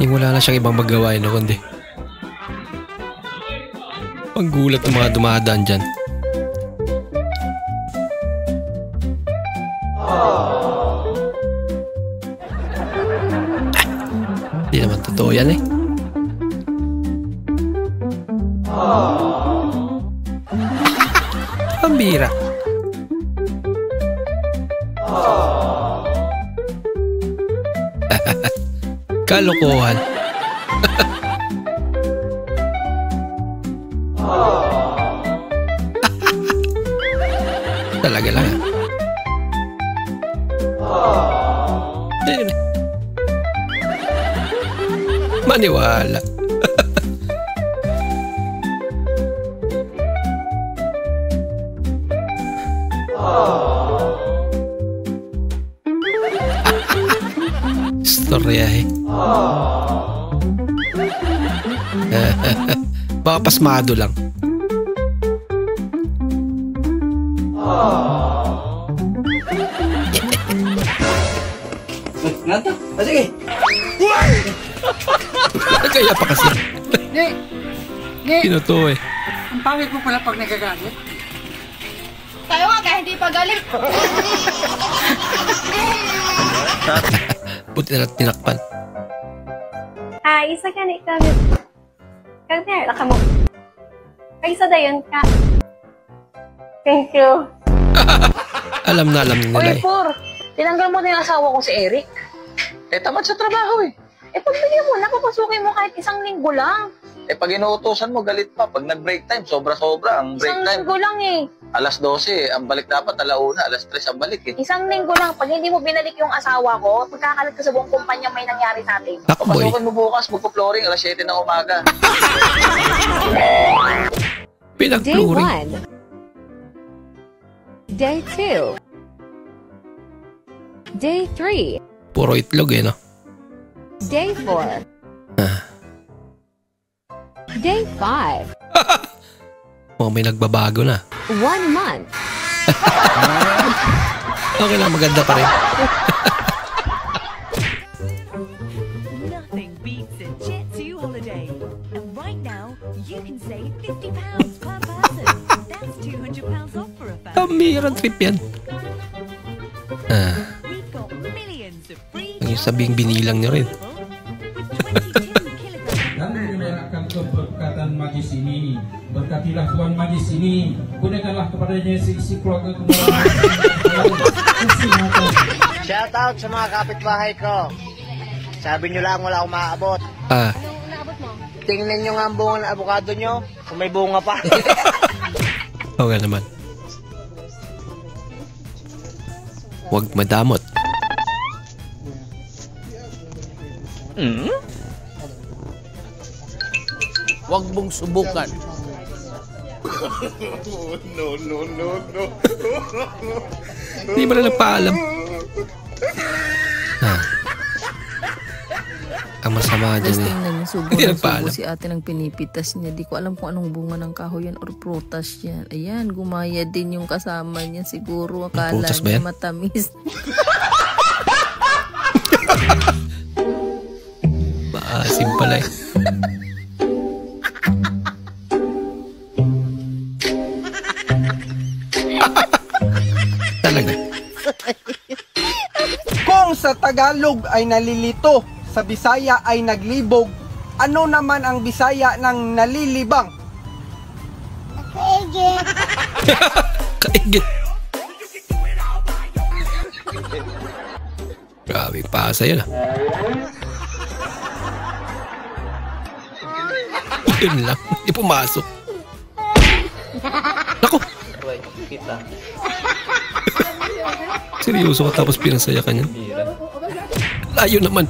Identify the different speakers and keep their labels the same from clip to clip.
Speaker 1: Yung wala na siyang ibang magawain no, kundi panggulat ng mga dumadaan dyan. Hindi naman totoo yan eh. Pambira. Kalokohan. Talaga lang. Maniwala. Storya eh. Baka pasmado lang.
Speaker 2: Ngato? Sige.
Speaker 1: Kaya pa kasi. Sino to eh?
Speaker 2: Ang pangit mo pala pag nagagalit.
Speaker 3: Tayo nga kaya hindi pa galit.
Speaker 1: Buti na lang tinakpan.
Speaker 4: Isa ka ni kami. Kagner, laka mo. Isa dayon ka. Thank you.
Speaker 1: Alam na nila
Speaker 5: Oy,
Speaker 1: eh.
Speaker 5: Pur, tinanggal mo na yung asawa kong si Eric.
Speaker 6: Tamad sa trabaho eh.
Speaker 5: Pagbigyan mo, napapasukin mo kahit 1 linggo lang.
Speaker 6: Pag inuutosan mo, galit pa. Pag nag-break time, sobra-sobra ang break
Speaker 5: 1
Speaker 6: time.
Speaker 5: linggo lang eh.
Speaker 6: Alas 12, ang balik dapat, 1:00, alas 3 ang balik eh.
Speaker 5: 1 linggo lang. Pag hindi mo binalik yung asawa ko, magkakalat ka sa buong kumpanya may nangyari sa atin.
Speaker 1: Takboy.
Speaker 6: Papasukin mo bukas, magpo-flooring, alas 7 ng umaga.
Speaker 7: Day
Speaker 1: Pinag-flooring.
Speaker 7: 1. Day 2. Day 3.
Speaker 1: Puro itlog eh no.
Speaker 7: Day 4. Day 5.
Speaker 1: Mukhang may nagbabago na.
Speaker 7: 1 month.
Speaker 1: Okay lang, maganda pa rin.
Speaker 8: Nothing beats a Jet2 holiday. And right now, you can save £50 per person. That's £200 off for a family.
Speaker 1: Kamirang trip yan.
Speaker 8: We've got millions of free
Speaker 1: Yung sabing binilang niyo rin.
Speaker 8: with 22 kilograms.
Speaker 9: Dan menyerahkan keberkatan majlis ini. Berkatilah Tuhan majlis ini. Gunakanlah kepadanya seisi keluarga kemuliaan.
Speaker 10: Shout out sa mga kapitbahay ko. Sabi nyo lang wala akong maabot. Tingnan nyo nga ang bunga ng avocado nyo. Kung may bunga pa.
Speaker 1: Okay naman. Huwag madamot.
Speaker 2: Huwag mong subukan.
Speaker 1: Hindi mo na nagpaalam. Ang masama dyan eh.
Speaker 11: Tingnan niyo,
Speaker 1: Hindi
Speaker 11: subo
Speaker 1: nagpaalam.
Speaker 11: si ate ng pinipitas niya. Di ko alam kung anong bunga ng kahoy yan or prutas yan. Ayan, gumaya din yung kasama niya. Siguro akala
Speaker 1: prutas ba
Speaker 11: niya
Speaker 1: yan?
Speaker 11: matamis.
Speaker 1: Maasim pala eh. Talaga.
Speaker 2: Kung sa Tagalog ay nalilito, sa Bisaya ay naglibog, ano naman ang Bisaya ng nalilibang?
Speaker 1: Kaigit. Grabe, pasa yun ah. Yun lang, hindi pumasok. Naku! Seryoso ka tapos pinasaya ka niyan? Layo naman.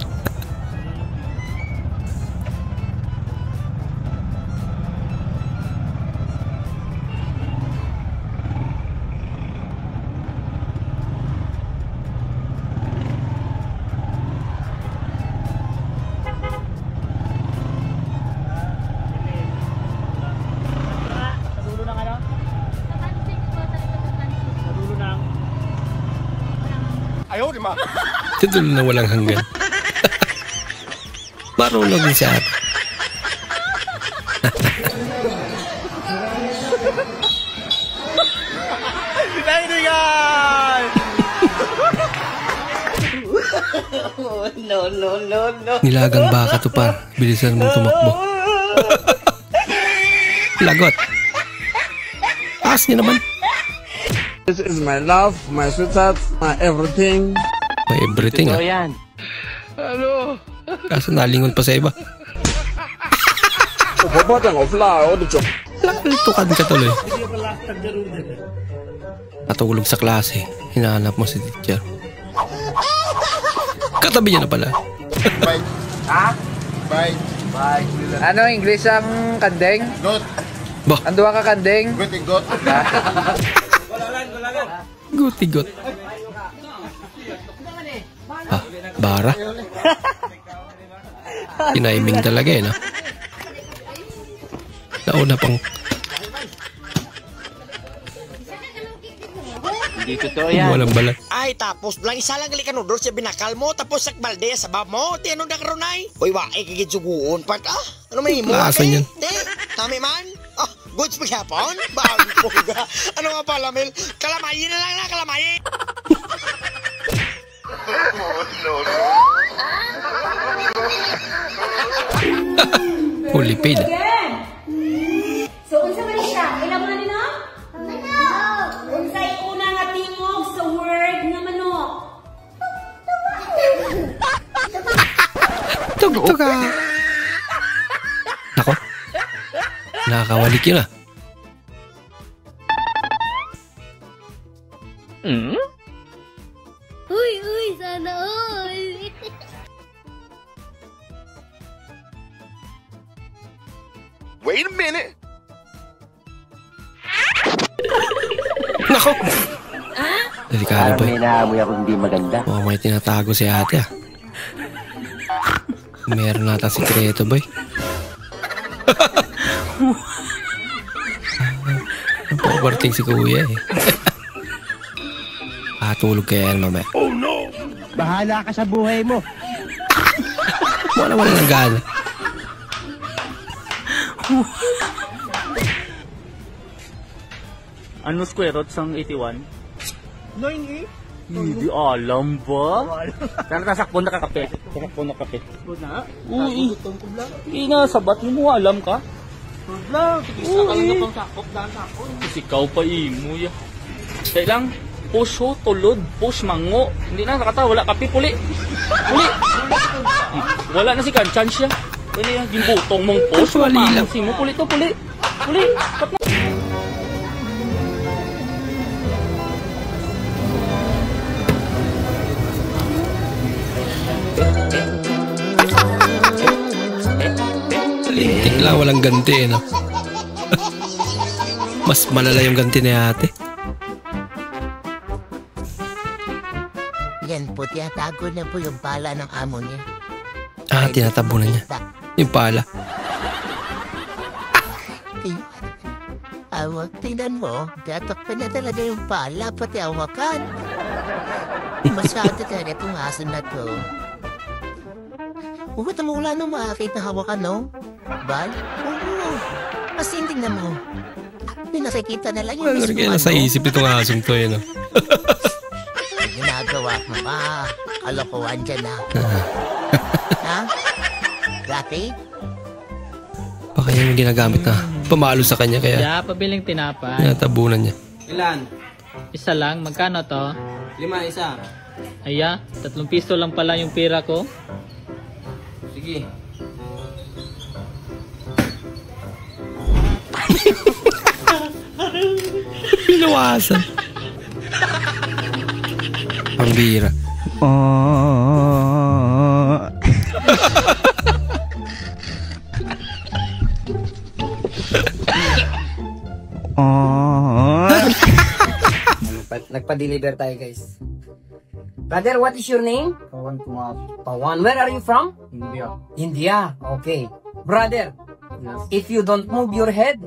Speaker 1: Sa dulo na walang hanggan. Marunong din si ate.
Speaker 10: No.
Speaker 1: Nilagang baka to par. Bilisan mong tumakbo. Lagot. Taas niya naman.
Speaker 12: This is my love, my sweetheart, my everything.
Speaker 1: My everything,
Speaker 10: Totoo yan.
Speaker 12: Hello.
Speaker 1: Kaso nalingon pa sa iba. Tukan ka tuloy. Natulog sa klase. Hinahanap mo si teacher. Katabi niya na pala.
Speaker 13: Ha? Bye. Ano English ang kandeng?
Speaker 12: Got.
Speaker 1: Ba?
Speaker 13: Anduwa ka kandeng?
Speaker 12: Got.
Speaker 1: Guti-got. Ah, bara. Tinaiming talaga eh, no? Nauna pang...
Speaker 10: Hindi totoo yan.
Speaker 1: Walang balat.
Speaker 10: Ay, tapos lang isa lang likanudor sa binakal mo, tapos sakbalde sa bab mo, tiano na karunay. Uy, wae kagitsuguon, part Ano may mo?
Speaker 1: Lasan yan.
Speaker 10: Tami man? Goods maghapon? Bago po ga. Ano nga pala, Mel? Kalamayin na lang na, kalamayin!
Speaker 1: Fully paid.
Speaker 14: So, unsa man siya? Ilang man nino? Unsay una nga tingog sa word nga manok?
Speaker 1: Tugtog ka. Ako? Nakakawalik yun ah.
Speaker 14: Uy, sana all.
Speaker 12: Wait a minute.
Speaker 1: Nako. Delikado ba?
Speaker 10: May naamoy ako hindi maganda.
Speaker 1: Oh, may tinatago si ate ah. Meron nata sikreto boy. Napabarting si kuya eh. Tulog kaya yan mamaya.
Speaker 10: Oh no! Bahala ka sa buhay mo.
Speaker 1: Wala nang gana.
Speaker 15: Ano square root sang 81?
Speaker 10: 9
Speaker 15: Hindi alam ba? Pero tasakbo na kakape. Tasakbo na kape.
Speaker 10: Na?
Speaker 15: Uy, sabat mo alam ka?
Speaker 10: Lang, tigisa ka lang na pang sakop, daan sakop.
Speaker 15: Kasi ikaw pa imo ya. Kaya lang, push ho, tulod, push mango. Hindi na, nakata, wala kape, puli. Puli. Wala na si Kanchan siya. Pwede yung gimbutong mong push.
Speaker 1: Wali lang.
Speaker 15: Mo, puli to, puli. Puli. Kat na.
Speaker 1: Lintik lang, walang ganti eh, no? Mas malala yung ganti ni ate.
Speaker 10: Yan po, tiyatago na po yung pala ng amo niya.
Speaker 1: Ah, tinatabunan niya. Yung pala.
Speaker 10: Awag, tingnan mo. Tatakpan na talaga yung pala, pati awakan. Masyado ka na itong aso na to. Huwag mo wala nang makakita na hawakan, no? Bal? Oo. Kasi tingnan mo. Pinakikita na lang yung
Speaker 1: mismo ano. Nasa isip itong asong to, no?
Speaker 10: Ginagawa mo pa. Kalokohan dyan, ha? Ha? Dati?
Speaker 1: Baka yung ginagamit na pamalo sa kanya, kaya...
Speaker 16: Yeah, pabiling tinapay.
Speaker 1: Tinatabunan niya.
Speaker 16: Ilan? Isa lang. Magkano to?
Speaker 17: 5, isa.
Speaker 16: Aya, 3 piso lang pala yung pira ko.
Speaker 17: Sige.
Speaker 1: Pinuwasan. Pambira.
Speaker 17: Nagpa-deliver tayo, guys. Brother, what is your name? Pawan Kumar. Pawan. Where are you from? India. India. Okay. Brother, yes. If you don't move your head,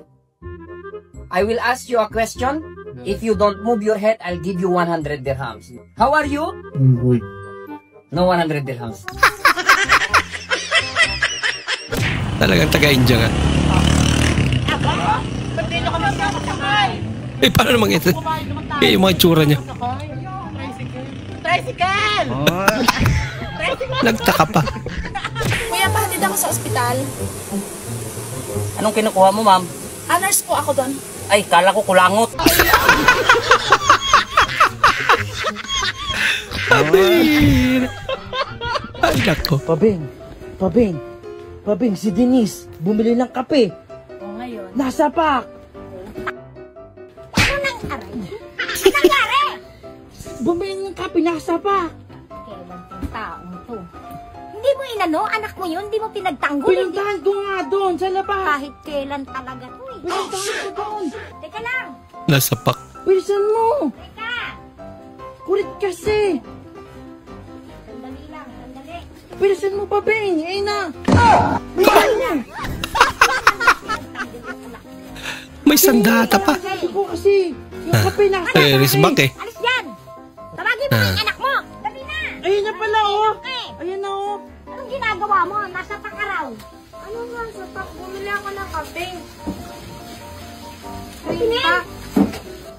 Speaker 17: I will ask you a question. Yes. If you don't move your head, I'll give you 100 dirhams. How are you?
Speaker 12: Good.
Speaker 17: No 100 dirhams.
Speaker 1: Talagang taga-India nga. Eh, paano naman ito? Eh, yung mga itsura niya.
Speaker 3: Tricycle!
Speaker 1: Nagtaka pa.
Speaker 3: Kuya, pahatid ako sa ospital.
Speaker 17: Anong kinukuha mo, ma'am?
Speaker 3: Nurse po ako doon.
Speaker 17: Ay, kala ko kulangot.
Speaker 1: Pabing! Ay, nako.
Speaker 17: Pabing, si Denise, bumili ng kape.
Speaker 3: O ngayon.
Speaker 17: Nasa pak.
Speaker 14: Ano nang aray? Nangyari?
Speaker 17: Bumili ng kape, nasa pak.
Speaker 14: Kailan tong taong to? Hindi mo inano, anak mo yun, hindi mo pinagtanggol.
Speaker 17: Pinuntahan ko nga doon, sa labas.
Speaker 14: Kahit kailan talaga to eh.
Speaker 17: Pinuntahan ko doon.
Speaker 14: Teka lang.
Speaker 1: Nasa pak.
Speaker 17: Bilisan mo.
Speaker 14: Teka.
Speaker 17: Kulit kasi.
Speaker 14: Sandali lang, sandali.
Speaker 17: Bilisan mo, Pabing. Ay na.
Speaker 1: May sandata pa.
Speaker 17: Sabi ko kasi, yung kape nasa pak.
Speaker 1: Risbak eh.
Speaker 14: Alis yan. Tawagin mo yung anak mo. Dali na.
Speaker 17: Ayun na pala, oh. Ayun na, oh.
Speaker 14: Anong ginagawa mo? Nasa pakaraw.
Speaker 3: Ano nga, sa tak, bumili ako ng kapeng.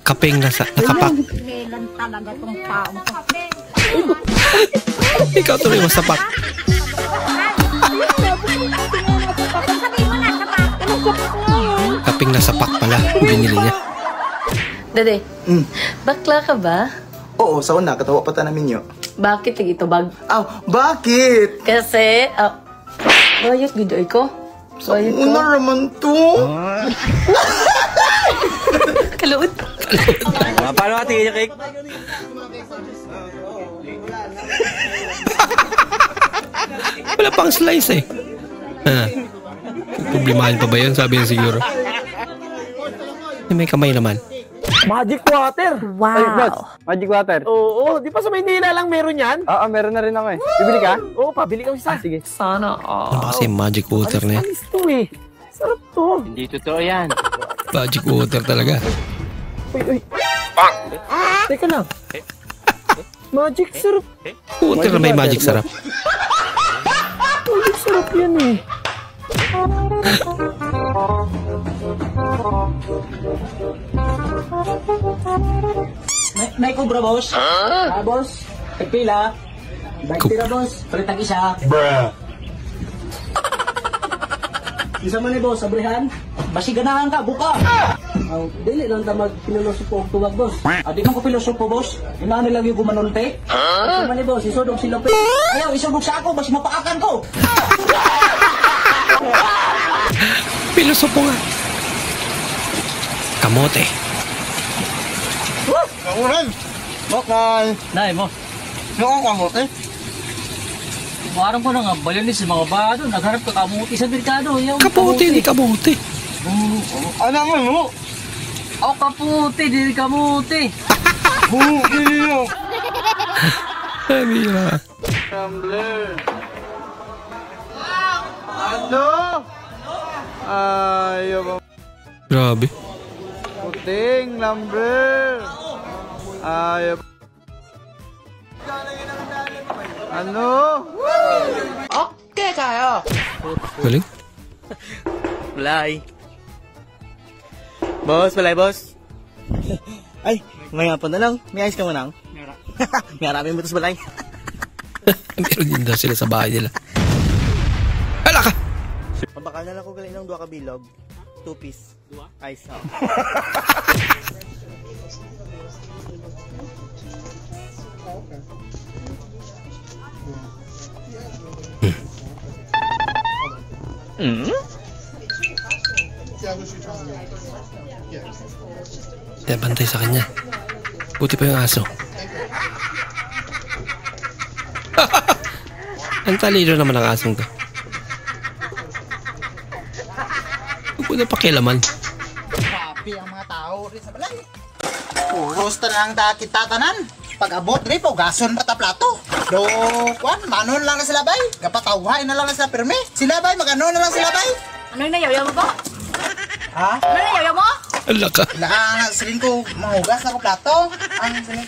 Speaker 14: Kaping?
Speaker 1: Kapeng nakapak.
Speaker 14: Kailan talaga tong taong to?
Speaker 1: Ikaw tuloy mo sa pak. Kapeng nasa pak pala. Binili niya.
Speaker 11: Dade, bakla ka ba?
Speaker 18: Oo, sa una, katawa pa ta namin yun.
Speaker 11: Bakit lagi ito bag?
Speaker 18: Bakit?
Speaker 11: Kasi, bayot gidoy ko. Bayot ko.
Speaker 18: Una naman to.
Speaker 11: Kaluot.
Speaker 17: Paano natin yung cake?
Speaker 1: Wala pang slice eh. Problemahin pa ba yun? Sabi niya siguro. May kamay naman.
Speaker 10: Magic water!
Speaker 11: Wow!
Speaker 10: Ay, boss, magic water. Oo, di pa sa Maynila lang meron yan? Oo, meron na rin ako eh. Bibili ka? Oo, pabili ka isa. Sige. Sana.
Speaker 1: Ano ba kasi magic water na yan?
Speaker 10: Alis to eh. Sarap to.
Speaker 17: Hindi totoo yan.
Speaker 1: Magic water talaga.
Speaker 10: Uy. Teka lang. Magic syrup.
Speaker 1: Water na may magic sarap.
Speaker 10: Magic syrup yan eh.
Speaker 17: May kubra, boss. Boss. Pagpila. Bagtira, boss. Palitag isa. Isa man ni boss, sabrihan. Basi ganahan ka, buka. Dili lang ta magpilosopo og tuwag, boss. Di man ko pilosopo, boss. Inaano lang yung gumanunte. Isa man ni boss, isudog si Lopez. Ayaw, isudog sa ako, basi mapaakan ko.
Speaker 1: Pilosopo nga. Kamote.
Speaker 18: Kamuran! Bakal!
Speaker 17: Nay mo.
Speaker 18: Yung kamote?
Speaker 17: Parang ko na nga, balyan din si mga bado. Nagharap ka kamuti sa merkado.
Speaker 1: Kapote, hindi kamote.
Speaker 18: Ano nga mo?
Speaker 17: Ako kaputi, di kamuti.
Speaker 18: Buki niyo!
Speaker 1: Amira.
Speaker 18: Tumbler! Ano? Ayaw ba?
Speaker 1: Grabe.
Speaker 18: Puting number! Ayaw ba? Ano?
Speaker 3: Okay kayo.
Speaker 1: Galing.
Speaker 10: Balay. Boss, balay, boss. Ay, ngayon pa na lang. May ayos ka mo nang? May harapin mo ito sa balay.
Speaker 1: Meron din daw sila sa bahay nila. Ala ka!
Speaker 10: Mabakal na lang ko galing ng 2 ka bilog. 2 piece. 2? Ice, oh.
Speaker 1: Kaya bantay sa kanya. Buti pa yung aso. Ang talino naman ang asong to. Huwag mo na pakialaman.
Speaker 10: Grabe ang mga tao rin sa balay. Puros na lang dakit tatanan. Pag-abot rin, paugason mata plato. Do, kwan, manon lang na sila bay. Kapatawhain na lang na sila pirme. Sila bay, mag-ano na lang sila bay.
Speaker 3: Ano yung nayayaw mo ba?
Speaker 10: Ha?
Speaker 3: Ano yung nayayaw mo?
Speaker 1: Ala ka.
Speaker 10: Silin ko, mahugas na ko plato. Ang silin.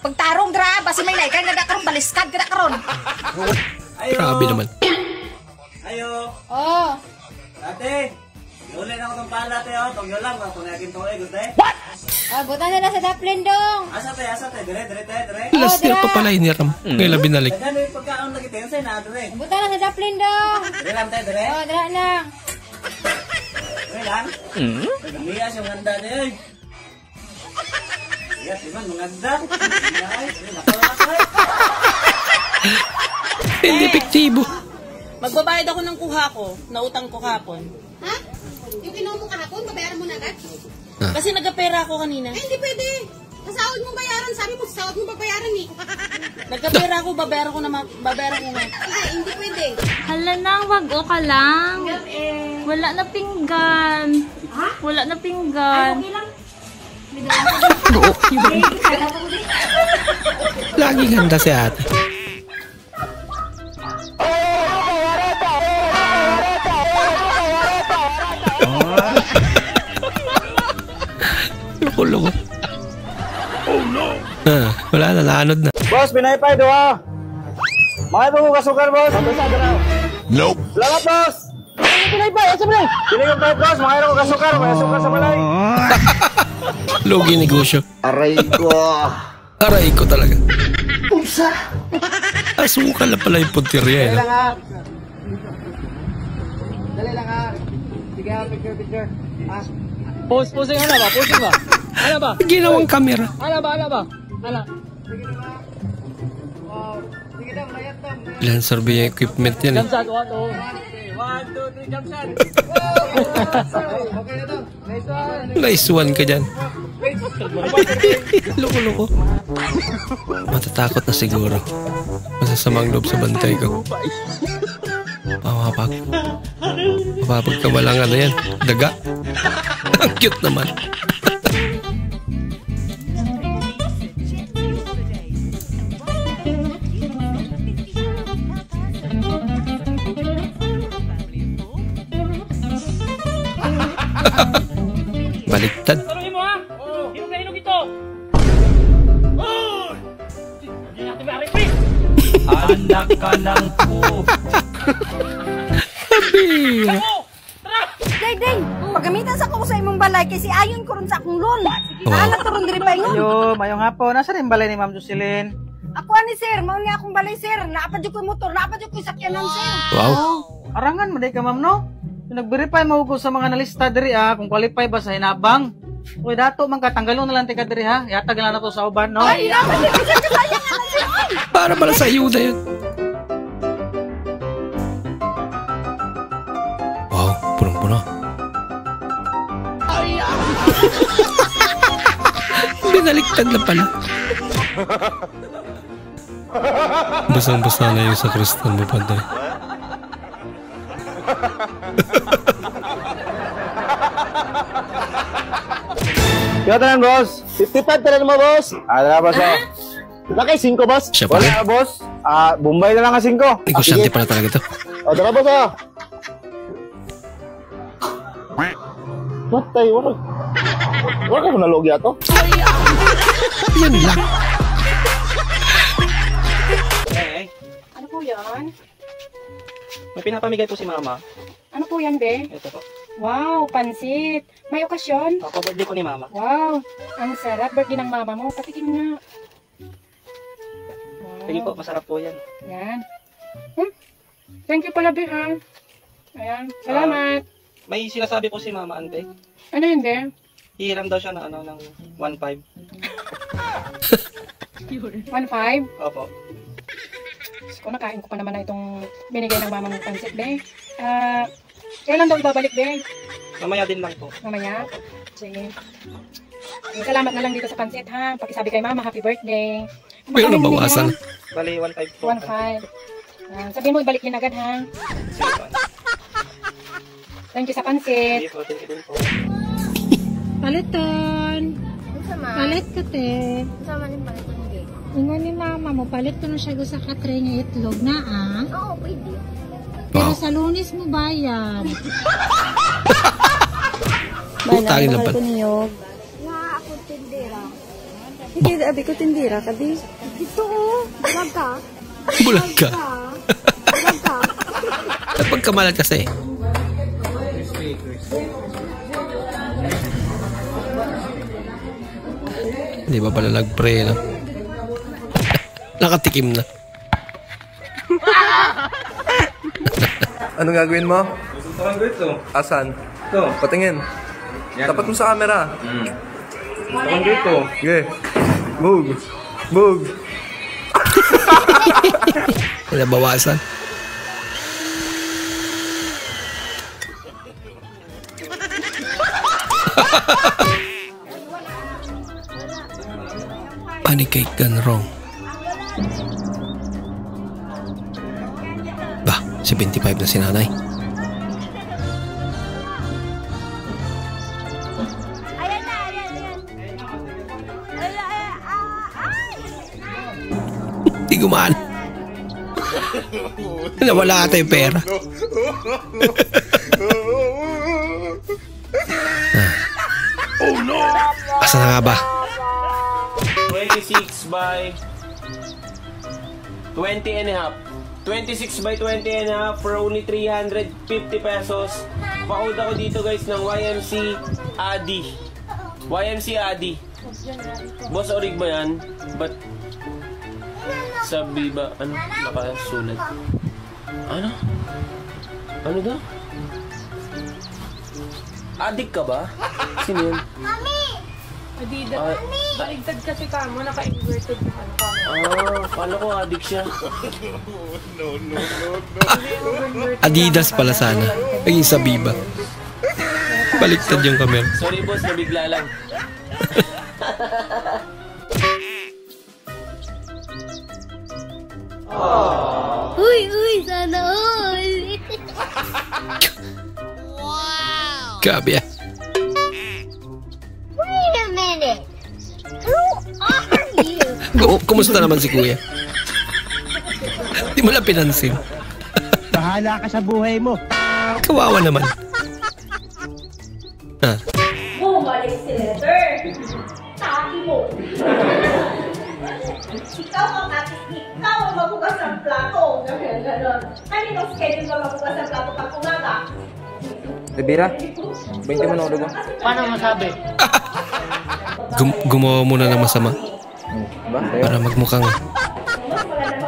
Speaker 3: Pagtarong dra, basi may naikan kada karon baliskad kada karon.
Speaker 1: Grabe naman.
Speaker 10: Ayo.
Speaker 3: Oh.
Speaker 19: Ate, uli na ako ng pala, ate, oh. Tungyo lang, kung naging tuloy, guste. What?
Speaker 14: Ah, buta na sa daplin dong.
Speaker 19: Asa, te, dire.
Speaker 1: Last year pa pala hiniram. Ngayon binalik.
Speaker 19: Dagan yung pagkaon lagi, te, sa'yo na, dire.
Speaker 14: Buta na sa daplin dong.
Speaker 19: Dire lang, te, dire.
Speaker 14: Oh, dira lang.
Speaker 19: Dire lang. Gamiyas yung ganda, dire. Yes, iman, manganda.
Speaker 1: Hindi epektibo.
Speaker 3: Magbabayad ako ng kuha ko, nautang ko kapon.
Speaker 14: Ha? Yung kinuha mo kahapon, babayaran mo na agad?
Speaker 3: Kasi nagkapera ako kanina.
Speaker 14: Ay, hindi pwede. Kasahod mo bayaran. Sabi mo, sahod mo babayaran eh.
Speaker 3: Nagkapera ako, babayaran ko nga.
Speaker 14: Ay, hindi pwede.
Speaker 5: Hala na, wag o ka lang. Wala na pinggan.
Speaker 14: Ha?
Speaker 5: Wala na pinggan.
Speaker 14: Ay, okay lang.
Speaker 1: Laging handa si ate. Loko-loko. Oh no. Wala na, naanod na.
Speaker 19: Boss, pinaypay doha. Makay po kasukar, boss. Nope. Salamat, boss. Pinaypay, asa ba? Pinaypay, boss. Makay ko kasukar. May asukar sa balay.
Speaker 1: Logi negosyo.
Speaker 19: Aray ko.
Speaker 1: Aray ko talaga. Asukal na pala yung puntirya.
Speaker 19: Dali lang ha. Dali lang ha. Sige ha, picture.
Speaker 16: Posing ano ba? Posing ba? Ano ba?
Speaker 1: Ginawang camera.
Speaker 16: Ano ba? Ano?
Speaker 19: Sige daw, layat daw.
Speaker 1: Ilan survey yung equipment yan eh.
Speaker 16: Jamsat, 1, 2, 3, jamsat.
Speaker 19: Okay na daw. Nice one.
Speaker 1: Nice one ka dyan. Loko-loko. Matatakot na siguro. Masasamang loob sa bantay ko. Mapapagkamalang ano yan. Daga. Ang cute naman. Baliktad.
Speaker 15: Saluhin mo ha! Hinog na hinog ito! Hindi natin ba rin, please!
Speaker 19: Anak ka ng po.
Speaker 1: Sabi!
Speaker 14: Ding, pagamitan sa ko sa imong balay kasi ayon ko ron sa akong loan. Anak ko ron diri pa ingon.
Speaker 19: Ayo, mayong hapon. Nasa rin balay ni Ma'am Jocelyn?
Speaker 14: Ako ani sir, mao ni akong balay sir. Naapad jud ko motor, naapad jud ko sakyanan sir.
Speaker 1: Wow.
Speaker 19: Arangan maday ka, Ma'am, no? Nag-verify mo ko sa mga nalista diri kung qualify ba sa hinabang. Uy, dato man katanggalon na lang tika diri ha. Yatag na to sa uban, no?
Speaker 14: Ay, naman sir, kasayang na sir.
Speaker 1: Para pala sa ayuda yun. Wow, punong-puno. Binaliktad na pala. Basang-basa na yung sakristan mo pa doon.
Speaker 19: Kaya tanan, boss. 55 tanan mo, boss. Tara, boss. Bakit 5, boss?
Speaker 1: Siya pala.
Speaker 19: Wala, boss. Bombay na lang ang 5.
Speaker 1: Negosyante pala talaga ito.
Speaker 19: O, tara, boss. What tayo? Wala ko nalogi ato?
Speaker 1: Yan lang.
Speaker 3: Ano po yan?
Speaker 19: May pinapamigay po si Mama.
Speaker 3: Ano po yan, be?
Speaker 19: Ito po.
Speaker 3: Wow, pansit. May okasyon?
Speaker 19: Ako, birthday ko ni Mama.
Speaker 3: Wow, ang sarap. Birthday ng mama mo. Patikin nga. Wow.
Speaker 19: Sige po, masarap po yan.
Speaker 3: Yan. Thank you pala, be, ha? Ayan, salamat.
Speaker 19: May sinasabi po si Mama, ante.
Speaker 3: Ano yun, be?
Speaker 19: Hihiram daw siya ng 1.5.
Speaker 3: 1.5?
Speaker 19: Opo.
Speaker 3: Kung nakain ko pa naman na itong binigay ng mamang pansit, be. Kailan daw ibabalik, be?
Speaker 19: Mamaya din lang po.
Speaker 3: Mamaya? Sige. Salamat na lang dito sa pansit, ha? Pakisabi kay mama, happy birthday.
Speaker 1: Pero nabawasan.
Speaker 19: Bali, 1.5 po.
Speaker 3: 1.5. Sabihin mo, ibalik din agad, ha? Thank you sa pansit.
Speaker 19: Thank you din po.
Speaker 14: Paliton. Palit ka, te.
Speaker 4: Sama ni paliton din.
Speaker 14: Ingon ni mama mo, palit ko na siya sa katre niya itlog na,
Speaker 4: Oo, pwede.
Speaker 14: Pero sa Lunes mo bayad.
Speaker 1: Utangin lang pala.
Speaker 4: Nga ako tindera.
Speaker 14: Hindi, abi ko tindira ka, di.
Speaker 4: Dito, bulag ka.
Speaker 1: Bulag ka.
Speaker 4: Bulag ka.
Speaker 1: Pagkamalat kasi. Hindi ba pala nag-pray na? Nakatikim na.
Speaker 20: Anong gagawin mo?
Speaker 18: Gusto kong grito.
Speaker 20: Asan?
Speaker 18: Ito.
Speaker 20: Patingin. Tapat mo sa camera.
Speaker 18: Gusto kong grito.
Speaker 20: Okay. Move. Move.
Speaker 1: Wala bawasan. Pancake gone wrong. Bah, 75 na si nanay. Hindi gumaan. Nawala ata yung pera.
Speaker 21: Oh no!
Speaker 1: Asa na nga ba?
Speaker 21: 26 by 20 and a half. 26 by 20 and a half for only 350 pesos. Pa-out ako dito guys ng YMC Adi. YMC Adi. Boss Orig ba yan? But sabi ba, ano? Nakasulat. Ano? Ano daw? Adik ka ba? Sino yun?
Speaker 3: Adidas. Baligtad kasi ka mo, naka-inverted na ano ka.
Speaker 21: Paano ko adik siya?
Speaker 1: Adidas pala sana. Naging Sabiba. Baliktad yung camera.
Speaker 21: Sorry boss, nabigla lang.
Speaker 22: Uy, sana all.
Speaker 1: Grabe ah.
Speaker 22: Wait a minute. Who are you?
Speaker 1: Kumusta naman si kuya? Di mo lang pinansin.
Speaker 23: Bahala ka sa buhay mo.
Speaker 1: Kawawa naman. Ah.
Speaker 5: Bumalik si Letter. Taki mo. Ikaw ang mabukas ng plato. Ganon. Kaninong schedule ba mabukas ng plato pag umaga?
Speaker 13: Debira, 20 mo na ulo mo.
Speaker 10: Paano masabi?
Speaker 1: Gumawa muna ng masama. Para magmukhang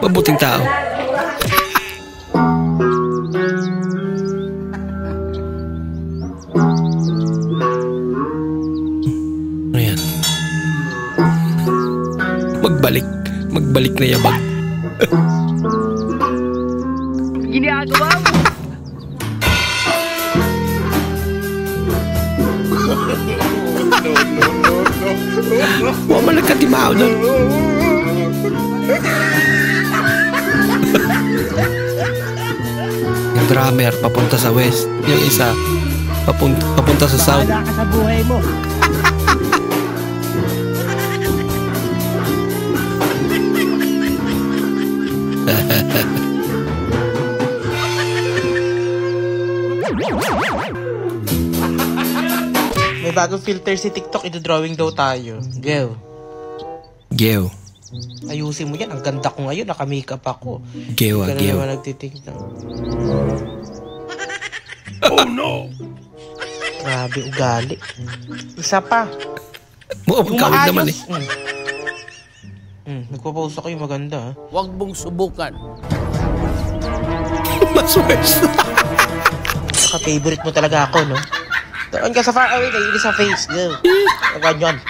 Speaker 1: mabuting tao. Ayan. Magbalik na yabag.
Speaker 22: Ginagawa mo.
Speaker 1: Huwag mo nagkatimaw doon. Yung drummer papunta sa west. Yung isa papunta sa south.
Speaker 23: Bahala ka sa buhay mo.
Speaker 10: May bagong filter si TikTok, ito-drawing daw tayo. Geo. Ayusin mo yan, ang ganda ko ngayon, naka-makeup ako.
Speaker 1: Geo.
Speaker 10: naman nagtitiktok.
Speaker 21: Oh no!
Speaker 10: Grabe, ugali. Isa pa.
Speaker 1: Mukhang kawin naman eh.
Speaker 10: Nagpo-post ako yung maganda.
Speaker 13: Huwag mong subukan.
Speaker 1: Maswes.
Speaker 10: Saka-favorite mo talaga ako, no? Doon ka sa far away, kayo sa face. Go. Ganyan.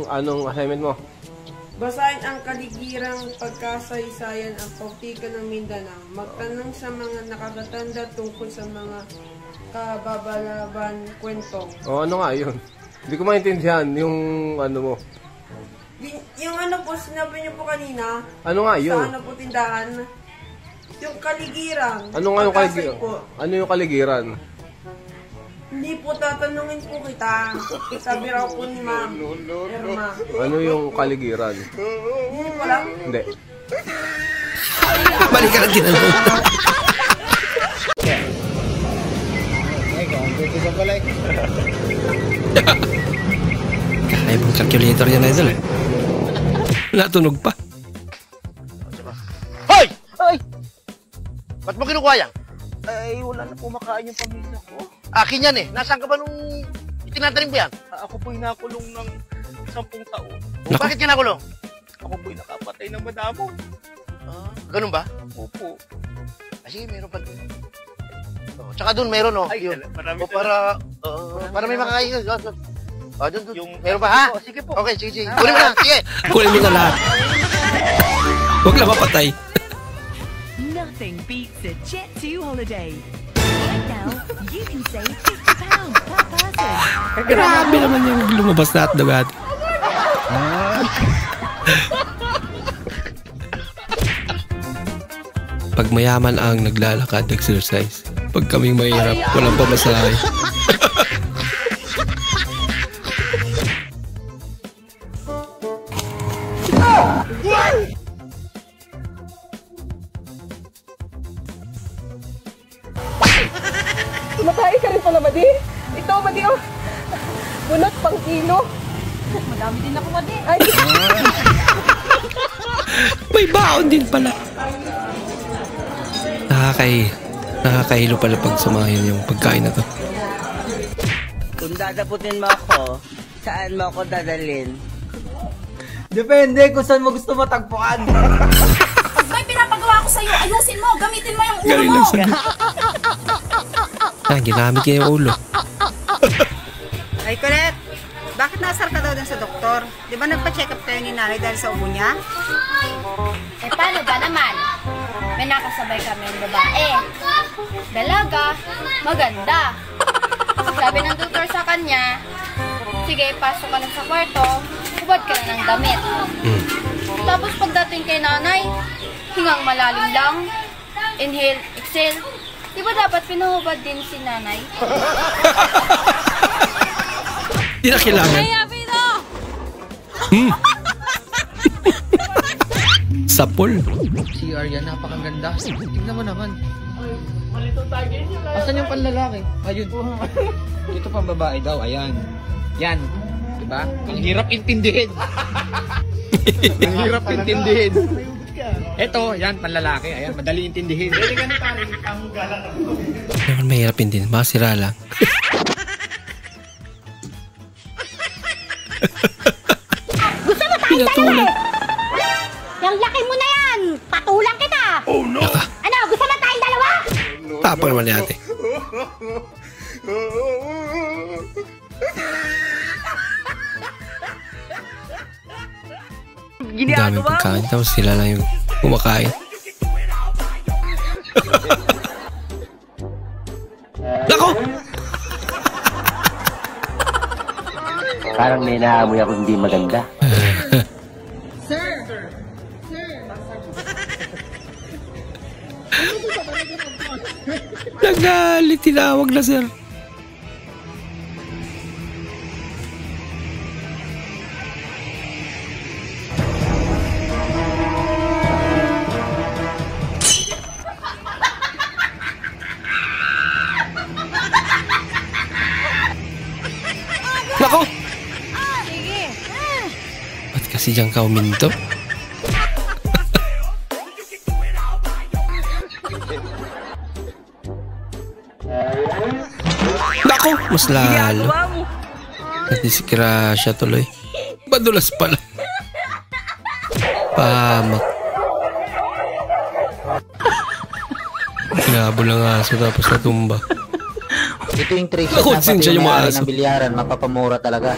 Speaker 20: Anong assignment mo?
Speaker 24: Basahin ang kaligirang pagkasaysayan ang pautikan ng Mindanao. Magtanong sa mga nakatatanda tungkol sa mga kababalaban kwento.
Speaker 20: Ano nga yun? Hindi ko maintindihan yung ano mo.
Speaker 24: Yung ano po, sinabi niyo po kanina.
Speaker 20: Ano nga yun?
Speaker 24: Sa ano po tindahan. Yung kaligiran.
Speaker 20: Ano nga yung kaligiran? Ano yung kaligiran?
Speaker 24: Hindi po tatanungin po kita. Sabi raw po ni Ma'am Irma.
Speaker 20: Ano yung kaligiran?
Speaker 24: Hindi po lang?
Speaker 20: Hindi.
Speaker 1: Balik ka lang tinanong. Kaya pong calculator yan, idol eh. Natunog pa.
Speaker 19: Hoy! Hoy! Ba't mo kinukuha yan? ay wala na kumakain yung pamilya ko. Akin yan eh. Nasaan ka ba nung itinatanim ko yan? Ako po'y nakulong ng 10 taon. Bakit kinakulong? Ako po'y nakapatay ng madamo. Ganun ba? Opo. Sige, meron pa doon. Tsaka doon meron yun. Para may makakain. Doon. Meron pa ha? Sige po. Okay, sige. Kunin mo na. Sige.
Speaker 1: Kunin mo na lahat. Huwag lang mapatay.
Speaker 6: Nothing beats a Jet2 holiday. Right now, you can save £50 per person.
Speaker 1: Grabe naman yung lumabas na hotdog at. Pag mayaman ang naglalakad, exercise. Pag kaming mahirap, walang pamasahe.
Speaker 3: Matae ka rin pala, Madi. Ito, Madi, oh. Bunot pang kilo. Madami din ako, Madi. Ay.
Speaker 1: May baon din pala. Nakakahilo pala pag sumahin yung pagkain na to.
Speaker 7: Kung dadaputin mo ako, saan mo ako dadalhin?
Speaker 8: Depende kung saan mo gusto matagpuan.
Speaker 5: Pag may pinapagawa ko sa'yo, ayusin mo, gamitin mo yung ulo
Speaker 1: Galing
Speaker 5: mo.
Speaker 1: lang sagot. Ginamit niya yung ulo.
Speaker 14: Ay, Colette, bakit nasar ka daw din sa doktor? Di ba nagpa-check up kayo ni nanay dahil sa ubo niya?
Speaker 22: Eh, paano ba naman? May nakasabay kami ng babae. Dalaga, maganda. Sabi ng doktor sa kanya, sige, pasok ka lang sa kwarto, hubad ka na ng damit. Tapos pagdating kay nanay, hingang malalim lang, inhale, exhale. Di ba dapat pinuhubad din si nanay?
Speaker 1: Di na kailangan. Sapol.
Speaker 8: Si Arya, napakaganda. Tingnan mo naman. Asan yung panlalaki? Ayun. Ito pang babae daw, ayan. Yan. Diba? Ang hirap intindihin. Ang hirap intindihin. Ito, yan, panlalaki. Ayan, madali intindihin.
Speaker 1: Naman mahirap din. Masira lang.
Speaker 22: Gusto mo tayong dalawa? Yung laki mo na yan! Patulang kita!
Speaker 1: Oh no!
Speaker 22: Ano? Gusto mo tayong dalawa?
Speaker 1: Tapang naman ni ate. Ang daming pagkain. Tapos sila lang yung kumakain. Nako!
Speaker 9: Parang may naamoy ako hindi maganda.
Speaker 1: Nagalit, tinawag na sir. Nako! Ba't kasi dyan ka uminto? Nako! Mas lalo. Natisikira siya tuloy. Madulas pala. Pamak. Hinabol ang aso tapos natumba.
Speaker 10: Ito yung trick
Speaker 1: Ako,
Speaker 10: na pati
Speaker 1: siya yung
Speaker 10: yung
Speaker 1: mga
Speaker 10: may-ari
Speaker 1: aso.
Speaker 10: ng bilyaran, mapapamura talaga.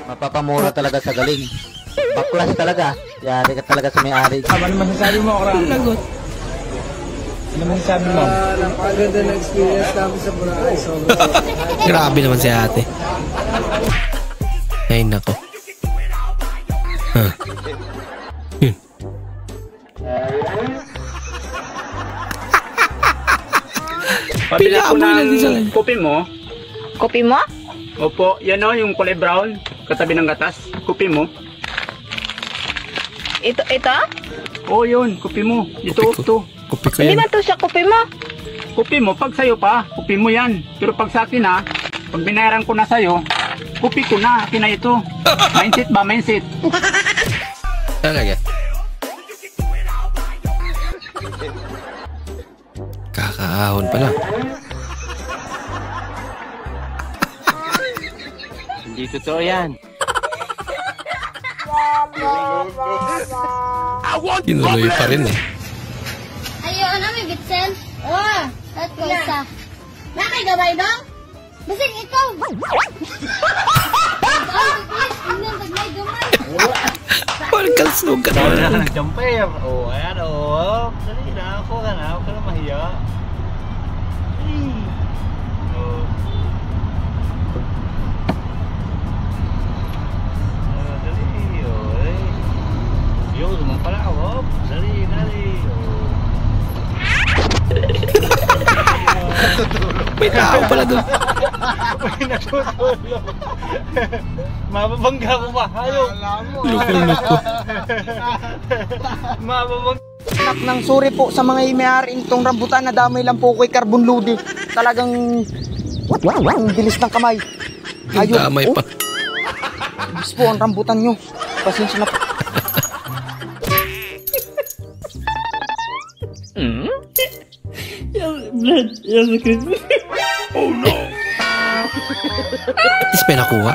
Speaker 10: Mapapamura talaga sa galing. Baklas talaga. Yari ka talaga sa may-ari.
Speaker 16: Ano masasabi mo, Kram?
Speaker 1: Lagot.
Speaker 16: Ano masasabi mo?
Speaker 2: Napakaganda na experience namin sa Boracay.
Speaker 1: Grabe naman si ate. Ay, nako. Huh. Yun.
Speaker 25: Pabila ko
Speaker 1: Pinaamoy lang din sa
Speaker 25: ng kopi mo.
Speaker 14: Kopi mo?
Speaker 25: Opo, yan o, yung kulay brown. Katabi ng gatas. Kopi mo.
Speaker 14: Ito?
Speaker 25: Oo, yun. Kopi mo. Ito, ito.
Speaker 1: Kopi ko
Speaker 14: Hindi
Speaker 1: yan.
Speaker 14: ba to siya kopi mo?
Speaker 25: Kopi mo, pag sa'yo pa, kopi mo yan. Pero pag sa akin ha, pag binayaran ko na sa'yo, kopi ko na. Akin na ito. Mindset ba? Mindset.
Speaker 1: Talaga. Dahon pala.
Speaker 16: Hindi totoo yan.
Speaker 1: Tinuloy pa rin eh.
Speaker 22: Ayaw na may bitsen. Oh, at ko isa. Nakigabay dong? Basing ikaw.
Speaker 1: Parang kalsnog ka naman.
Speaker 16: Jumper. Oh, ayan oh. Dali na ako ka na. Huwag ka na mahiya. Dali. Yun naman pala. Dali.
Speaker 1: May tao pala doon.
Speaker 16: May natutulog. Mababangga ko ba? Ayaw.
Speaker 1: Loko.
Speaker 16: Mababangga.
Speaker 2: Anak ng sorry po sa mga may-ari itong rambutan na damay lang po ko'y carbon loading. Talagang ang bilis ng kamay.
Speaker 1: Ayun. Damay pa.
Speaker 2: Bilis po ang rambutan nyo. Pasensya na po.
Speaker 16: Oh no.
Speaker 1: Is may nakuha?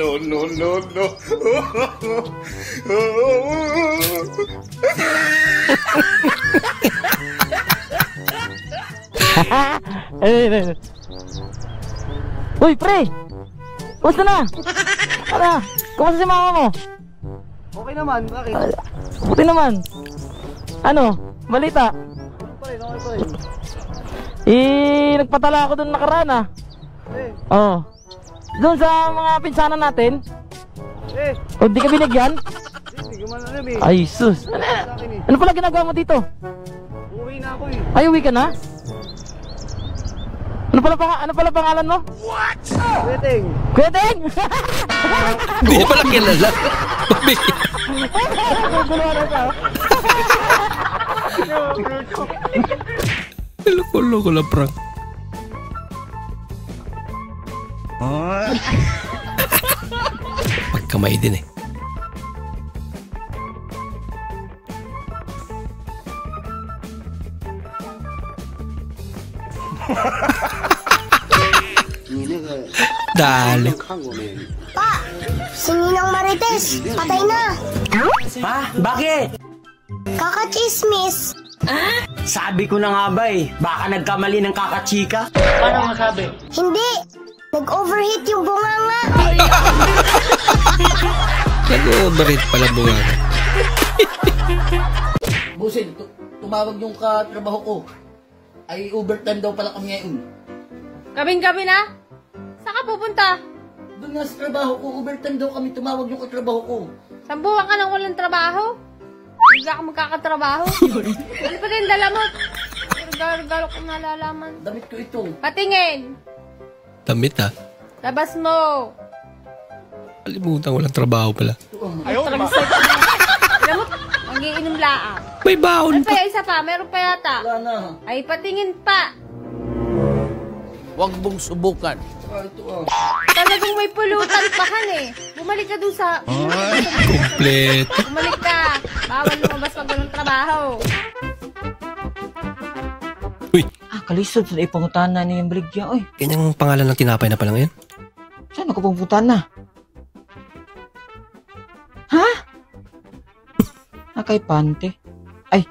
Speaker 16: No.
Speaker 4: Uy, pre! Kumusta na? Tara, kumusta si mama mo?
Speaker 2: Okay naman, bakit?
Speaker 4: Buti naman. Ano? Balita?
Speaker 2: Okay pa rin.
Speaker 4: Nagpatala ako doon nakaraan ah. Oo. Doon sa mga pinsanan natin. O, di ka binigyan?
Speaker 2: Hindi ko man alam eh.
Speaker 4: Ay, sus. Ano pala ginagawa mo dito?
Speaker 2: Uwi na ako eh.
Speaker 4: Ay, uwi ka na? Ano pala pangalan mo?
Speaker 2: What? Kuya
Speaker 4: Deng!
Speaker 1: Hindi ko pala kilala. Loko lang prank. Pagkamay din eh. Dali.
Speaker 11: Pa, si Ninang Marites, patay na.
Speaker 7: Pa, bakit?
Speaker 11: Kakachismis.
Speaker 7: Sabi ko na nga ba baka nagkamali ng kakachika.
Speaker 16: Paano masabi?
Speaker 11: Hindi, nag-overheat yung bunganga.
Speaker 1: Nag-overheat pala bunganga.
Speaker 12: Busin, tumawag yung katrabaho ko. Ay overtime daw pala kami ngayon.
Speaker 22: Gabing-gabi na? Saan ka pupunta?
Speaker 12: Doon nga sa trabaho ko, overtime daw kami, tumawag yung katrabaho ko.
Speaker 22: Saan buwan ka nang walang trabaho? Bigla ka magkakatrabaho? Ano pa rin dala mo? Regalo ko nalalaman.
Speaker 12: Damit ko ito.
Speaker 22: Patingin!
Speaker 1: Damit ah.
Speaker 22: Labas mo!
Speaker 1: Kalimutan ko lang trabaho pala.
Speaker 22: Ayaw ba? Alam mo, mag-iinom laang.
Speaker 1: May baon
Speaker 22: pa. Isa pa, meron pa yata.
Speaker 12: Wala na.
Speaker 22: Ay, patingin pa.
Speaker 13: Huwag mong subukan.
Speaker 22: Talagang may pulutan pa kan eh. Bumalik ka doon sa...
Speaker 1: Kompleto.
Speaker 22: Bumalik ka. Bawal lumabas pag ganun trabaho.
Speaker 1: Uy.
Speaker 4: Kalisod sa ipangutan na niyang baligya. Uy.
Speaker 1: Kanyang pangalan ng tinapay na pala ngayon?
Speaker 4: Saan ako pangputan na? Ha? Nakay pante. Ay.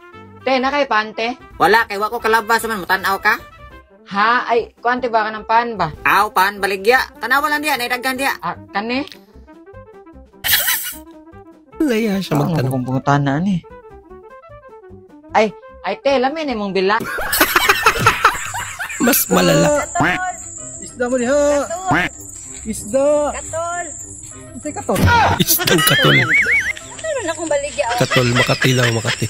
Speaker 4: Te, nakay pante?
Speaker 15: Wala, kay wako kalabas man, matanaw ka?
Speaker 4: Ha? Ay, kuante ba ka ng pan ba?
Speaker 15: Aw, pan, baligya. Tanawa lang diya, naidaggan diya.
Speaker 4: Kane?
Speaker 1: Laya siya magtanong.
Speaker 4: Ang pangputan na ni. Ay, te, lamin mong bila.
Speaker 1: Mas malala.
Speaker 2: Isda mo diha. Isda.
Speaker 22: Katol.
Speaker 2: Isda katol.
Speaker 1: Isdang katol.
Speaker 22: Meron akong baligya.
Speaker 1: Katol, Makati lang, Makati.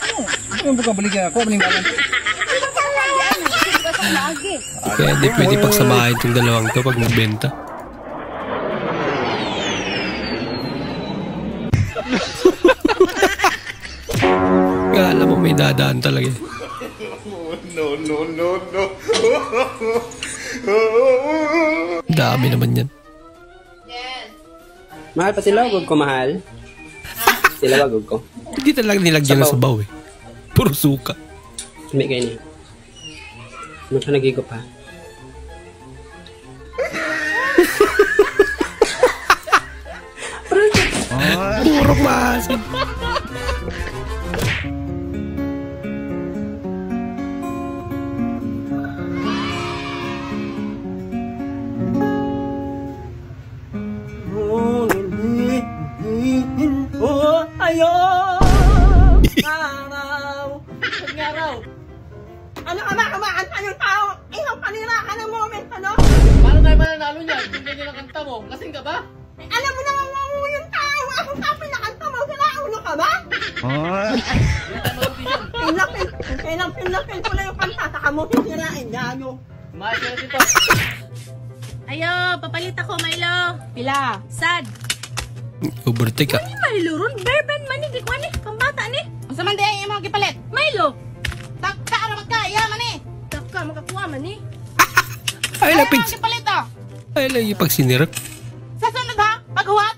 Speaker 2: Ano buka baligya ako? Maningalan.
Speaker 1: Kaya di pwede pagsamahin itong dalawang to pag magbenta. Kala mo may dadaan talaga.
Speaker 16: No.
Speaker 1: Dami naman yan.
Speaker 17: Mahal pa sila, wag ko mahal. Sila wag ko.
Speaker 1: Hindi talaga nilagyan ng sabaw eh. Puro suka.
Speaker 17: Sumi kayo ni. Ano ka nagigop ha?
Speaker 1: Puro maasim.
Speaker 5: Ano ama, anong tao? Isang panira ka ng moment, ano?
Speaker 12: Paano tayo mananalo niyan? Kung ganyan ang kanta mo, lasing ka ba?
Speaker 5: Alam mo naman mo yung tao. Ako pa pinakanta mo. Kinaulo ka ba? Pinapin ko na yung kanta. Saka mo sisirain. Gano.
Speaker 12: Kumain ka na dito.
Speaker 22: Ayo, papalit ako, Milo. Pila? Sad.
Speaker 1: Overtake ka.
Speaker 22: Ano Milo ron? Berben man, hindi ko ani. Pambata ni. Ang saman din yung mga kipalit. Milo! Takka na magkaya man eh. Takka, makakuha man eh.
Speaker 1: Ay, lapit.
Speaker 22: Ay, kipalit oh.
Speaker 1: Ay, lagi pag sinirap.
Speaker 22: Sa sunod ha? Paghuwat?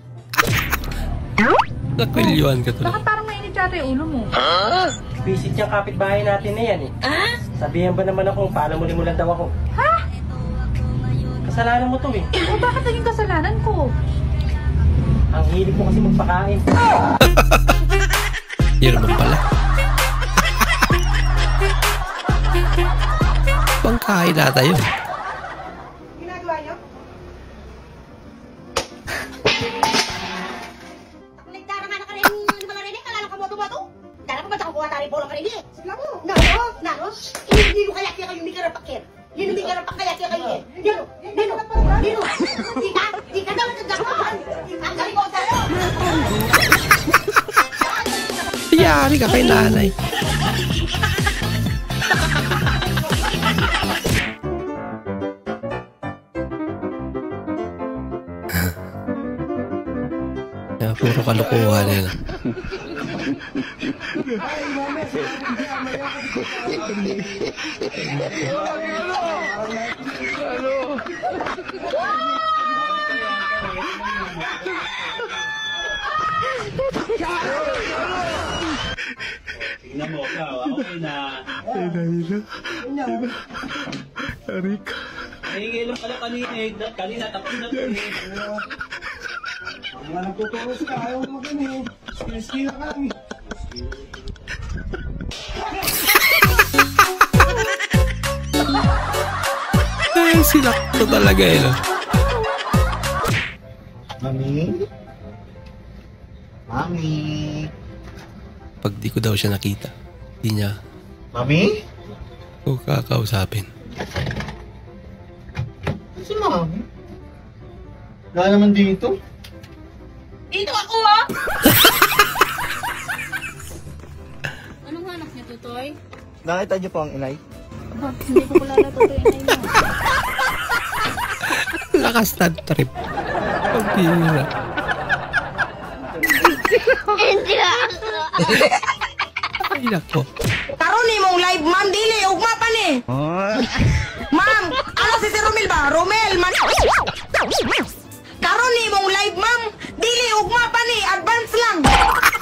Speaker 1: Nakwelyuhan ka to.
Speaker 22: Bakit parang mainit yata yung ulo mo?
Speaker 17: Visit yung kapitbahay natin na yan eh. Sabihan ba naman akong paalam-mulan daw ako?
Speaker 22: Ha?
Speaker 17: Kasalanan mo to eh.
Speaker 22: O bakit naging kasalanan ko?
Speaker 17: Ang hilig mo kasi magpakain.
Speaker 1: Yan naman pala. Pangkain na tayo.
Speaker 5: Ginagawa niyo? Nagdarama na ka rin. Ano ba na rin? Kalala ka moto-moto? Dala ko ba sa kukuha tayo bola ka rin eh? Sigla mo. Naro? Hindi mo kaya kayo may karapakir. Yun may karapak kaya kayo eh. Dino. Di ka daw nagdakapan. Ang galing ko sa'yo.
Speaker 1: Yari ka kay nanay. Ya, puro kalokohan nila.
Speaker 16: Tingnan mo ka, okay na.
Speaker 1: Arika.
Speaker 16: Nahingilom pala kanina tapos na ito eh.
Speaker 2: Mga nagtuturos ka, ayaw mo kami. Skill ka lang.
Speaker 1: Ay, sinakto talaga eh. No?
Speaker 10: Mami?
Speaker 1: Pag di ko daw siya nakita, di niya
Speaker 10: Mami?
Speaker 1: ko kakausapin.
Speaker 10: Si Mami? Wala naman dito.
Speaker 22: Dito ako ah! Anong hanap niya, Tutoy?
Speaker 10: Nakita niyo po ang inay?
Speaker 22: Hindi ko pala natutuin na yun.
Speaker 1: Lakas na trip. Pagpira.
Speaker 22: Hindi
Speaker 1: Ay, nako.
Speaker 14: Karon ni mong live ma'am dili ugma pa ni. Ma'am, ano si Romel ba? Romel man. Karon ni mong live ma'am dili ugma pa ni, advance lang.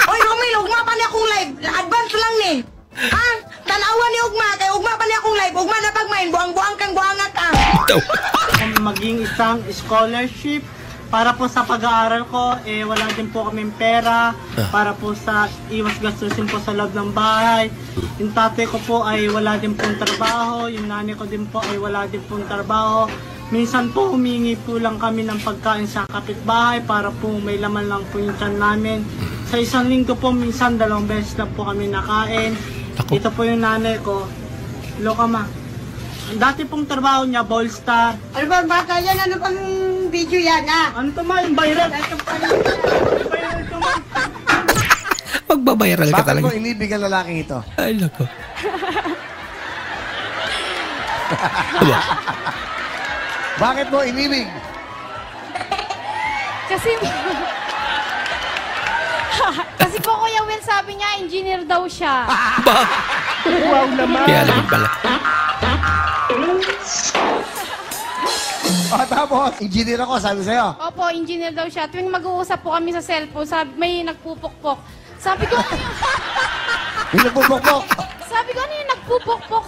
Speaker 14: Oy Romel, ugma pa ni akong live, advance lang ni. Ha? Tanawan ni ugma kay ugma pa ni akong live, ugma na pagmain buang-buang kang buangat ka.
Speaker 18: Maging isang scholarship para po sa pag-aaral ko, wala din po kaming pera para po sa iwas gastusin po sa loob ng bahay. Yung tatay ko po ay wala din pong trabaho, yung nanay ko din po ay wala din pong trabaho. Minsan po humingi po lang kami ng pagkain sa kapitbahay para po may laman lang po yung tiyan namin. Sa isang linggo po, minsan 2 beses lang po kami nakain. Ito po yung nanay ko. Loka ma. Dati pong trabaho niya, Ballstar.
Speaker 14: Ano ba baka yan? Ano bang video yan ha?
Speaker 18: Ano to ma? Yung viral?
Speaker 1: Magbabiral ka talaga.
Speaker 10: Bakit mo inibig ang lalaking ito?
Speaker 1: Ay, nako.
Speaker 10: Bakit mo inibig?
Speaker 22: Kasi po Kuya Will sabi niya, engineer daw siya.
Speaker 1: Wow naman. Kaya alam pala.
Speaker 10: Tapos, engineer ako, sabi sa'yo.
Speaker 22: Opo, engineer daw siya. Tuwing mag-uusap po kami sa cellphone, may nagpupukpok. Sabi ko, ano yung...
Speaker 10: Yung nagpupukpok.
Speaker 22: Sabi ko, ano yung nagpupukpok? Pupukpok.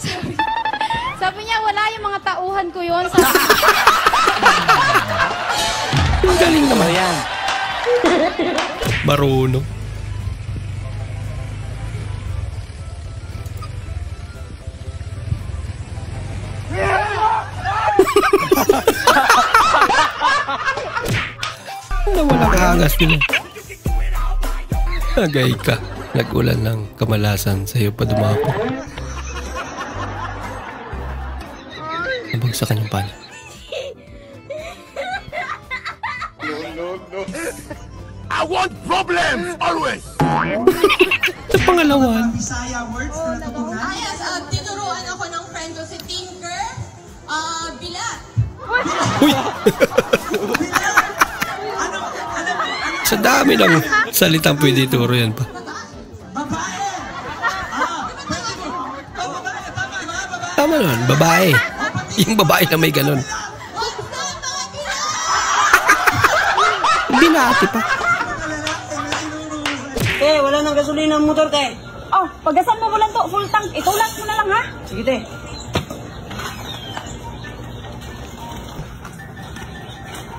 Speaker 22: Sabi niya, wala yung mga tauhan ko yun. Sabi
Speaker 1: Ang galing naman yan. Marunong. Nawalang angas nila. Agay ka. Nag-ulan ng kamalasan sa'yo pa dumapo. Nabagsak kanyang pala.
Speaker 19: I want problems always.
Speaker 1: Sa pangalawan.
Speaker 20: Ayos, tinuruan ako ng friend ko si Tinker. Bilat.
Speaker 1: Uy! Sa dami ng salitang pwede ituro yan pa. Tama naman, babae. Yung babae na may ganon. Binati pa.
Speaker 7: Wala nang gasolina ang motor, te.
Speaker 14: Oh, pagasan mo lang to, full tank. Itulak mo na lang, ha?
Speaker 7: Sige, te.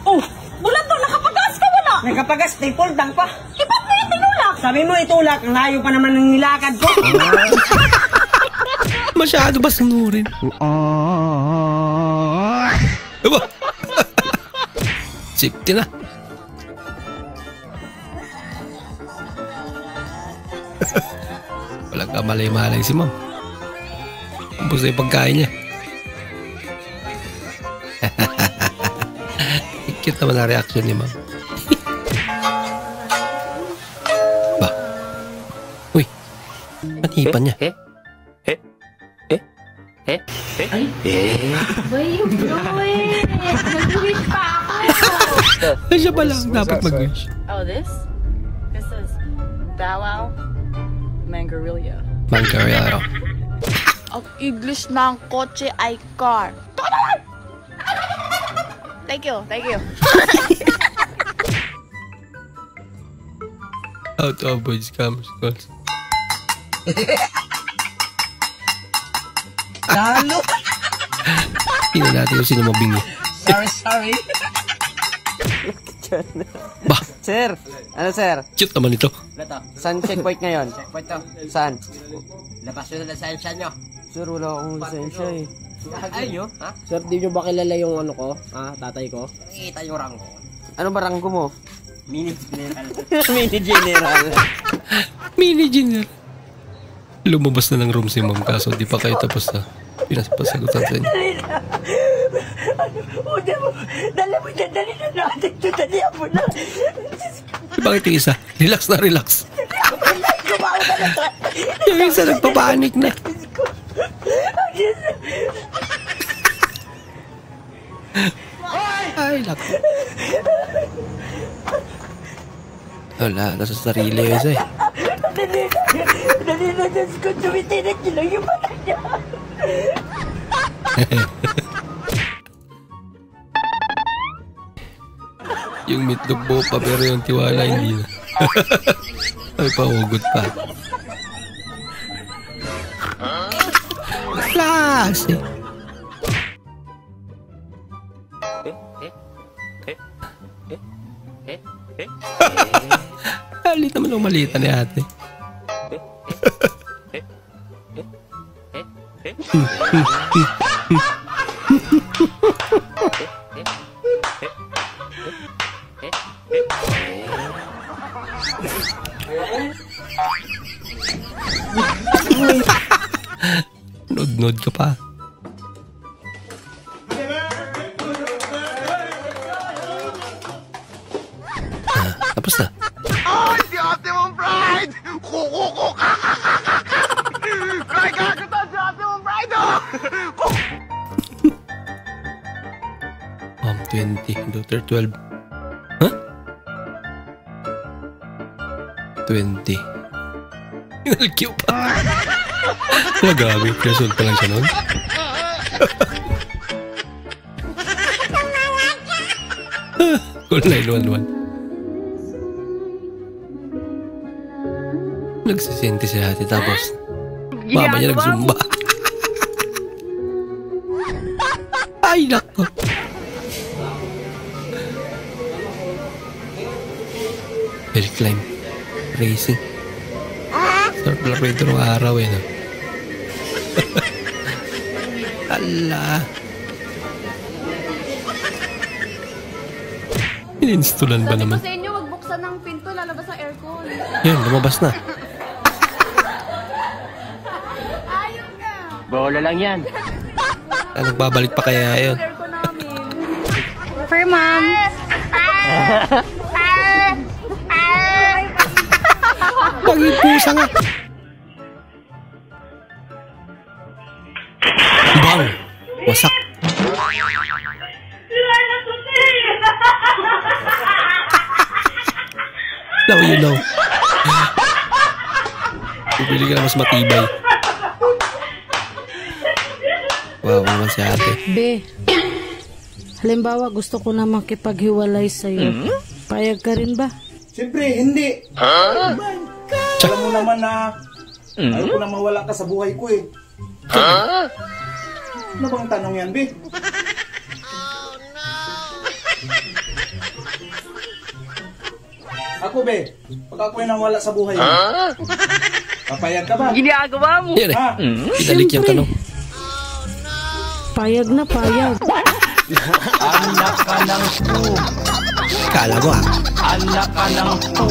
Speaker 14: Oh, bulan to, nakapagas ka wala.
Speaker 7: Nakapagas, te, full tank pa.
Speaker 14: Ipat mo yung tinulak.
Speaker 7: Sabi mo itulak, ang layo pa naman ng nilakad ko.
Speaker 1: Masyado ba sinurin? Aba! Safety na. Walang kamalay-malay si ma'am. Kumpos na yung pagkain niya. Cute naman ang reaction ni ma'am. Ba? Uy! Manipan niya.
Speaker 22: Bayo, bro eh. Nag-wish pa ako.
Speaker 1: Siya pa lang dapat mag-wish.
Speaker 21: Oh, this? This is Bow Wow Mangarillo.
Speaker 1: Mangarillo.
Speaker 21: Ang English ng kotse ay car. Thank you, thank you.
Speaker 1: How to avoid scams calls.
Speaker 7: Lalo.
Speaker 1: Tingnan natin kung sino mabingi.
Speaker 7: Sorry.
Speaker 1: Bah!
Speaker 7: Sir! Ano, sir?
Speaker 1: Cute naman ito.
Speaker 7: Saan checkpoint ngayon?
Speaker 23: Checkpoint to.
Speaker 7: Saan?
Speaker 23: Labas nyo na lisensya nyo.
Speaker 7: Sir, wala akong lisensya eh.
Speaker 23: Ay nyo? Ha?
Speaker 7: Sir, di nyo ba kilala yung ano ko? Tatay ko?
Speaker 23: Kita yung ranggo.
Speaker 7: Ano ba ranggo mo?
Speaker 23: Mini General.
Speaker 7: Mini General.
Speaker 1: Mini General. Lumabas na ng room si ma'am kaso di pa kayo tapos na pinasasagutan sa inyo.
Speaker 14: Dali na natin ito. Dali mo na.
Speaker 1: Bakit yung isa? Relax na relax. Yung isa nagpapanik na. Ay, lako. Wala, nasa sarili yung isa eh.
Speaker 14: Dali na, Diyos ko. Tumitinig nyo lang yung mata niya.
Speaker 1: Yung meatloaf buo pa pero yung tiwala hindi na. Ay, pahugot pa. Klase! Halit naman umalita ni ate. Nod-nod ka pa. Tapos na.
Speaker 19: Ay, si Optimum Pride! Kukuku Ay, kakata si Optimum Pride!
Speaker 1: Mom 20, daughter 12. Huh? 20. Yung LQ pa. Grabe, result pa lang siya nun. Call 911. Nagsisente si ate tapos mama niya nagsumba. Ay, nako. Hill climb. Racing. Sarap lang ito ng araw eh, no? Ala. Ininstulan ba naman?
Speaker 21: Sabi ko sa inyo, wag buksan ng pinto, lalabas ang aircon.
Speaker 1: Yan, lumabas na.
Speaker 21: Ayaw na.
Speaker 17: Bola lang yan.
Speaker 1: Nagbabalik pa kaya yun?
Speaker 21: For mom.
Speaker 1: Pag-ipusa nga. Bang! Wasak. Now you know. Pipili ka na mas matibay. Wow, naman si ate.
Speaker 3: Be, halimbawa gusto ko na makipaghiwalay sa'yo. Payag ka rin ba?
Speaker 10: Siyempre, hindi.
Speaker 1: Huh?
Speaker 10: Alam mo naman na ayaw ko na mawala ka sa buhay ko eh. Ano bang tanong yan, Be? Ako, Be, pag ako'y nawala sa buhay mo, papayag ka ba?
Speaker 4: Ginagawa mo.
Speaker 1: Yan eh. Pinalik yung tanong.
Speaker 3: Payag na payag.
Speaker 4: Anak ka ng po.
Speaker 1: Kala mo ah.
Speaker 4: Anak ka ng po.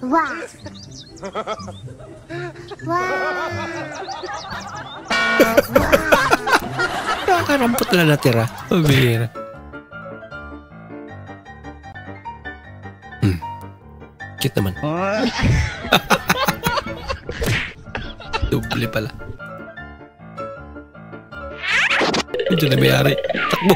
Speaker 11: Wow.
Speaker 1: Nakakarampot na natira. Pabira. Cute naman. Doble pala. Medyo na may-ari. Takbo.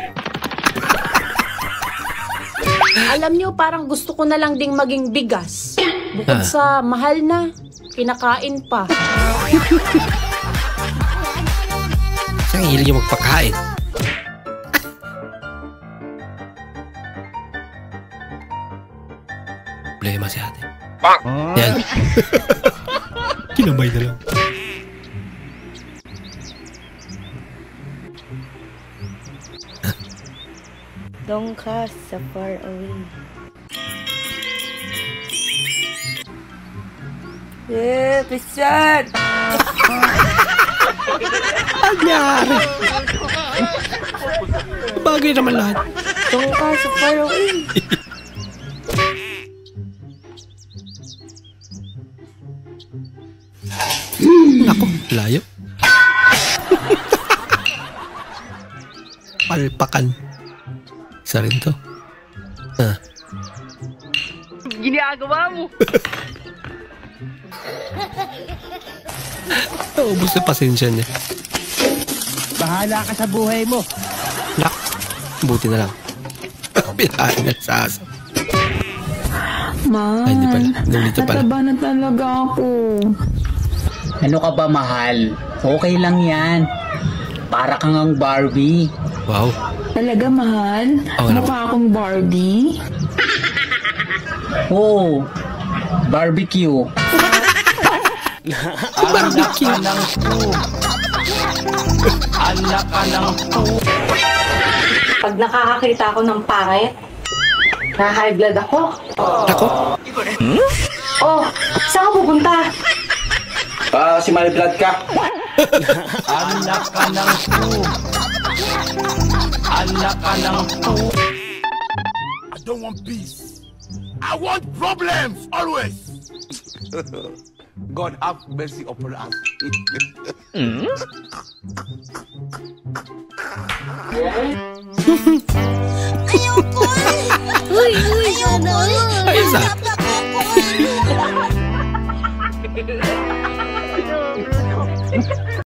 Speaker 3: Alam niyo, parang gusto ko na lang ding maging bigas. Bukod sa mahal na, kinakain pa.
Speaker 1: Saan hilig niyo magpakain? Problema si ate. Yan. Kinamay na lang.
Speaker 3: Don't cast so far away.
Speaker 7: Eh, pisan!
Speaker 1: Anyari. Bagay naman lahat.
Speaker 3: Don't cast so far away.
Speaker 1: Nako, layo. Palpakan. Isa rin to.
Speaker 4: Ginagawa mo.
Speaker 1: Naubos na pasensya niya.
Speaker 4: Bahala ka sa buhay mo.
Speaker 1: Nak, buti na lang. Pinahin na sa asa.
Speaker 3: Man,
Speaker 1: ay, hindi pala. Nandito pala.
Speaker 3: nataba na talaga ako.
Speaker 10: Ano ka ba, mahal? Okay lang yan. Para kang ang Barbie.
Speaker 1: Wow.
Speaker 3: Talaga, mahal? Mukha akong Barbie?
Speaker 10: Oo. Barbecue.
Speaker 4: Anak ka ng po. Anak ka ng po.
Speaker 3: Pag nakakakita ako ng pangit, na-high blood ako.
Speaker 1: Ako?
Speaker 3: Oh, saan ka pupunta?
Speaker 10: Si may blood ka.
Speaker 4: Anak ka ng po. Anak ka ng po.
Speaker 19: I don't want peace. I want problems always. God have mercy upon us.